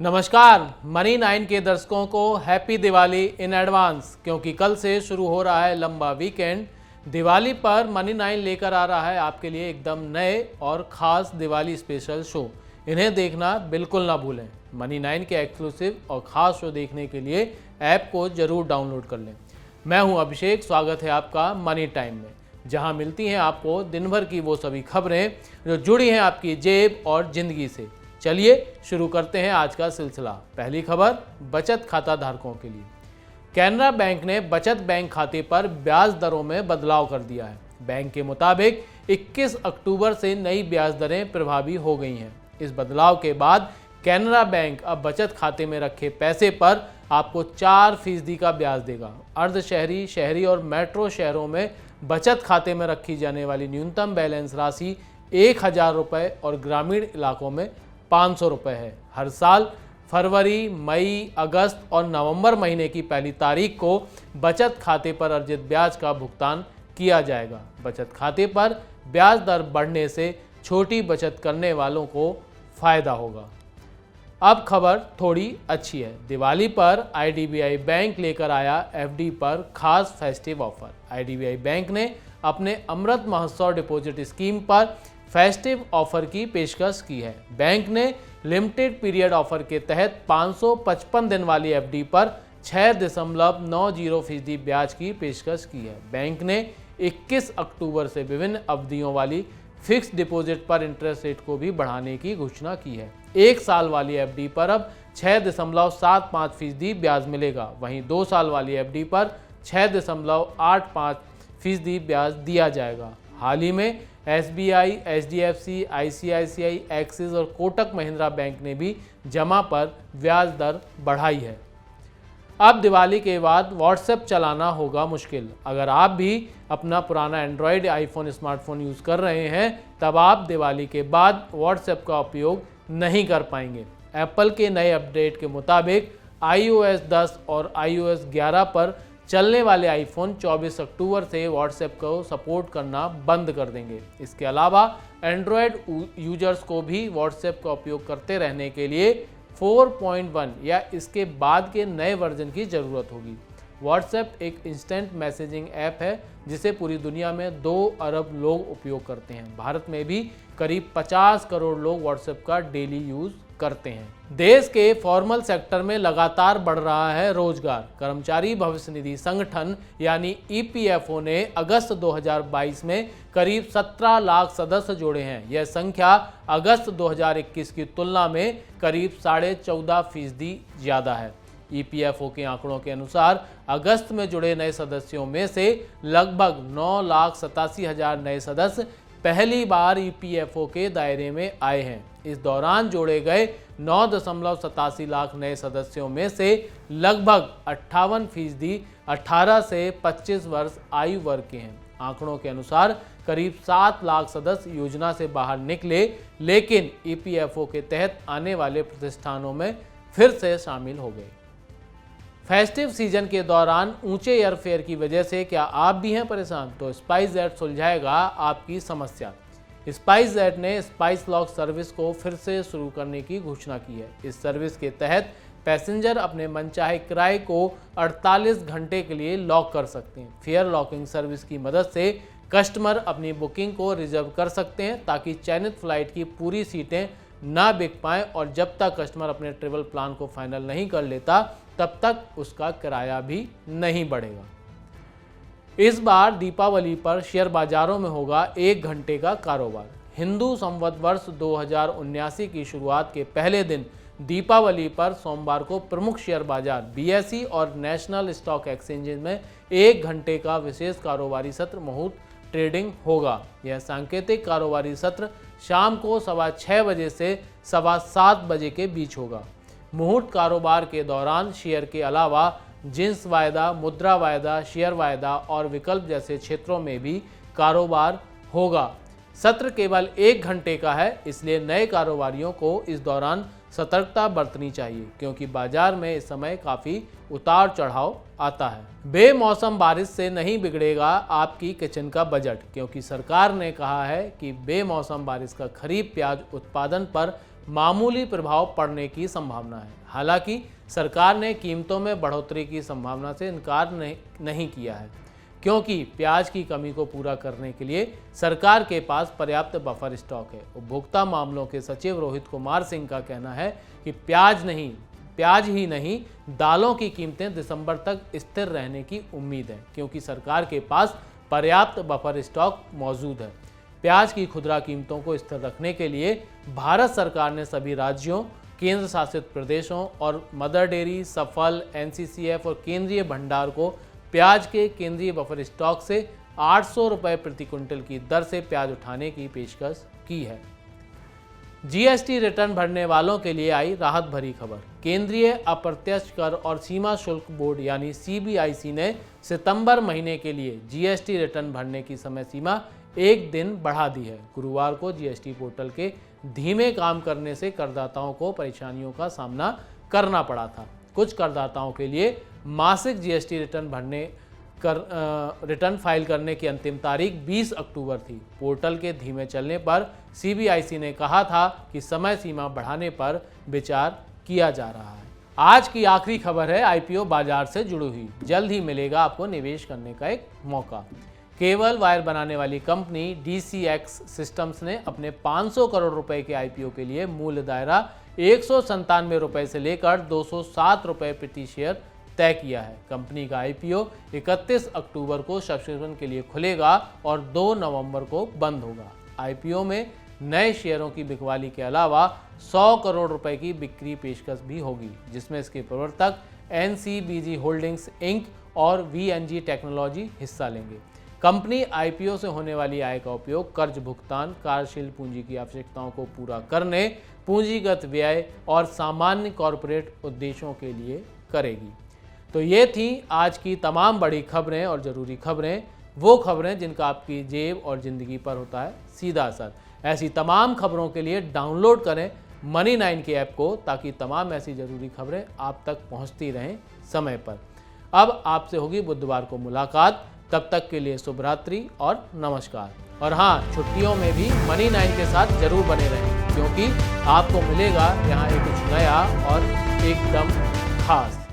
नमस्कार। मनी 9 के दर्शकों को हैप्पी दिवाली इन एडवांस, क्योंकि कल से शुरू हो रहा है लंबा वीकेंड। दिवाली पर मनी 9 लेकर आ रहा है आपके लिए एकदम नए और ख़ास दिवाली स्पेशल शो। इन्हें देखना बिल्कुल ना भूलें। मनी 9 के एक्सक्लूसिव और ख़ास शो देखने के लिए ऐप को ज़रूर डाउनलोड कर लें। मैं हूं अभिषेक, स्वागत है आपका मनी टाइम में, जहां मिलती हैं आपको दिन भर की वो सभी खबरें जो जुड़ी हैं आपकी जेब और ज़िंदगी से। चलिए शुरू करते हैं आज का सिलसिला। पहली खबर बचत खाता धारकों के लिए। कैनरा बैंक ने बचत बैंक खाते पर ब्याज दरों में बदलाव कर दिया है। बैंक के मुताबिक 21 अक्टूबर से नई ब्याज दरें प्रभावी हो गई हैं। इस बदलाव के बाद कैनरा बैंक अब बचत खाते में रखे पैसे पर आपको 4% का ब्याज देगा। अर्ध शहरी, शहरी और मेट्रो शहरों में बचत खाते में रखी जाने वाली न्यूनतम बैलेंस राशि 1000 रुपये और ग्रामीण इलाकों में 500 रुपये है। हर साल फरवरी, मई, अगस्त और नवंबर महीने की पहली तारीख को बचत खाते पर अर्जित ब्याज का भुगतान किया जाएगा। बचत खाते पर ब्याज दर बढ़ने से छोटी बचत करने वालों को फायदा होगा। अब खबर थोड़ी अच्छी है। दिवाली पर आईडीबीआई बैंक लेकर आया एफडी पर खास फेस्टिव ऑफर। आईडीबीआई बैंक ने अपने अमृत महोत्सव डिपॉजिट स्कीम पर फेस्टिव ऑफर की पेशकश की है। बैंक ने लिमिटेड पीरियड ऑफर के तहत 555 दिन वाली एफडी पर 6.90% ब्याज की पेशकश की है। बैंक ने 21 अक्टूबर से विभिन्न अवधियों वाली फिक्स डिपॉजिट पर इंटरेस्ट रेट को भी बढ़ाने की घोषणा की है। 1 साल वाली एफडी पर अब 6.75% ब्याज मिलेगा। वहीं 2 साल वाली एफडी पर 6.85% ब्याज दिया जाएगा। हाल ही में एसबीआई, एचडीएफसी, आईसीआईसीआई, एक्सिस और कोटक महिंद्रा बैंक ने भी जमा पर ब्याज दर बढ़ाई है। अब दिवाली के बाद व्हाट्सएप चलाना होगा मुश्किल। अगर आप भी अपना पुराना एंड्रॉयड, आईफोन स्मार्टफोन यूज़ कर रहे हैं, तब आप दिवाली के बाद व्हाट्सएप का उपयोग नहीं कर पाएंगे। एप्पल के नए अपडेट के मुताबिक iOS 10 और iOS 11 पर चलने वाले आईफोन 24 अक्टूबर से व्हाट्सएप को सपोर्ट करना बंद कर देंगे। इसके अलावा एंड्रॉयड यूजर्स को भी व्हाट्सएप का उपयोग करते रहने के लिए 4.1 या इसके बाद के नए वर्जन की ज़रूरत होगी। व्हाट्सएप एक इंस्टेंट मैसेजिंग ऐप है जिसे पूरी दुनिया में 2 अरब लोग उपयोग करते हैं। भारत में भी करीब 50 करोड़ लोग व्हाट्सएप का डेली यूज़ करते हैं। देश के फॉर्मल सेक्टर में लगातार बढ़ रहा है रोजगार। कर्मचारी भविष्य निधि संगठन यानी ईपीएफओ ने अगस्त 2022 में करीब 17 लाख सदस्य जोड़े हैं। यह संख्या अगस्त 2021 की तुलना में करीब 14.5% ज़्यादा है। ईपीएफओ के आंकड़ों के अनुसार अगस्त में जुड़े नए सदस्यों में से लगभग 9,87,000 नए सदस्य पहली बार ईपीएफओ के दायरे में आए हैं। इस दौरान जोड़े गए 9.87 लाख नए सदस्यों में से लगभग 58% 18 से 25 वर्ष आयु वर्ग के हैं। आंकड़ों के अनुसार करीब 7 लाख सदस्य योजना से बाहर निकले, लेकिन ईपीएफओ के तहत आने वाले प्रतिष्ठानों में फिर से शामिल हो गए। फेस्टिव सीजन के दौरान ऊंचे एयरफेयर की वजह से क्या आप भी हैं परेशान? तो स्पाइसजेट सुलझाएगा आपकी समस्या। स्पाइसजेट ने स्पाइस लॉक सर्विस को फिर से शुरू करने की घोषणा की है। इस सर्विस के तहत पैसेंजर अपने मनचाहे किराए को 48 घंटे के लिए लॉक कर सकते हैं। फेयर लॉकिंग सर्विस की मदद से कस्टमर अपनी बुकिंग को रिजर्व कर सकते हैं ताकि चयनित फ्लाइट की पूरी सीटें ना बिक पाएँ, और जब तक कस्टमर अपने ट्रेवल प्लान को फाइनल नहीं कर लेता तब तक उसका किराया भी नहीं बढ़ेगा। इस बार दीपावली पर शेयर बाजारों में होगा 1 घंटे का कारोबार। हिंदू संवत वर्ष 2079 की शुरुआत के पहले दिन दीपावली पर सोमवार को प्रमुख शेयर बाजार बीएसई और नेशनल स्टॉक एक्सचेंज में 1 घंटे का विशेष कारोबारी सत्र मुहूर्त ट्रेडिंग होगा। यह सांकेतिक कारोबारी सत्र शाम को 6:15 बजे से 7:15 बजे के बीच होगा। मुहूर्त कारोबार के दौरान शेयर के अलावा जिंस वायदा, मुद्रा वायदा, शेयर वायदा और विकल्प जैसे क्षेत्रों में भी कारोबार होगा। सत्र केवल 1 घंटे का है, इसलिए नए कारोबारियों को इस दौरान सतर्कता बरतनी चाहिए, क्योंकि बाजार में इस समय काफ़ी उतार चढ़ाव आता है। बेमौसम बारिश से नहीं बिगड़ेगा आपकी किचन का बजट, क्योंकि सरकार ने कहा है कि बेमौसम बारिश का खरीफ प्याज उत्पादन पर मामूली प्रभाव पड़ने की संभावना है। हालांकि सरकार ने कीमतों में बढ़ोतरी की संभावना से इनकार नहीं किया है, क्योंकि प्याज की कमी को पूरा करने के लिए सरकार के पास पर्याप्त बफर स्टॉक है। उपभोक्ता मामलों के सचिव रोहित कुमार सिंह का कहना है कि प्याज ही नहीं दालों की कीमतें दिसंबर तक स्थिर रहने की उम्मीद है, क्योंकि सरकार के पास पर्याप्त बफर स्टॉक मौजूद है। प्याज की खुदरा कीमतों को स्थिर रखने के लिए भारत सरकार ने सभी राज्यों, केंद्र शासित प्रदेशों और मदर डेयरी, सफल, एनसीसीएफ और केंद्रीय भंडार को प्याज के केंद्रीय बफर स्टॉक से 800 रुपये प्रति क्विंटल की दर से प्याज उठाने की पेशकश की है। जीएसटी रिटर्न भरने वालों के लिए आई राहत भरी खबर। केंद्रीय अप्रत्यक्ष कर और सीमा शुल्क बोर्ड यानी सीबीआईसी ने सितंबर महीने के लिए जीएसटी रिटर्न भरने की समय सीमा एक दिन बढ़ा दी है। गुरुवार को जीएसटी पोर्टल के धीमे काम करने से करदाताओं को परेशानियों का सामना करना पड़ा था। कुछ करदाताओं के लिए मासिक जीएसटी रिटर्न फाइल करने की अंतिम तारीख 20 अक्टूबर थी। पोर्टल के धीमे चलने पर सीबीआईसी ने कहा था कि समय सीमा बढ़ाने पर विचार किया जा रहा है। आज की आखिरी खबर है आईपीओ बाजार से जुड़ी हुई। जल्द ही मिलेगा आपको निवेश करने का एक मौका। केबल वायर बनाने वाली कंपनी DCX सिस्टम्स ने अपने 500 करोड़ रुपए के आईपीओ के लिए मूल्य दायरा 197 रुपए से लेकर 207 रुपए प्रति शेयर तय किया है। कंपनी का आईपीओ 31 अक्टूबर को सब्सक्रिप्शन के लिए खुलेगा और 2 नवंबर को बंद होगा। आईपीओ में नए शेयरों की बिकवाली के अलावा 100 करोड़ रुपए की बिक्री पेशकश भी होगी, जिसमें इसके प्रवर्तक NCBG होल्डिंग्स इंक और VNG टेक्नोलॉजी हिस्सा लेंगे। कंपनी आईपीओ से होने वाली आय का उपयोग कर्ज भुगतान, कार्यशील पूंजी की आवश्यकताओं को पूरा करने, पूंजीगत व्यय और सामान्य कॉरपोरेट उद्देश्यों के लिए करेगी। तो ये थी आज की तमाम बड़ी खबरें और ज़रूरी खबरें, वो खबरें जिनका आपकी जेब और ज़िंदगी पर होता है सीधा असर। ऐसी तमाम खबरों के लिए डाउनलोड करें Money9 के ऐप को, ताकि तमाम ऐसी ज़रूरी खबरें आप तक पहुंचती रहें समय पर। अब आपसे होगी बुधवार को मुलाकात। तब तक के लिए शुभ रात्रि और नमस्कार। और हाँ, छुट्टियों में भी Money9 के साथ जरूर बने रहें, क्योंकि आपको मिलेगा यहाँ एक कुछ नया और एकदम खास।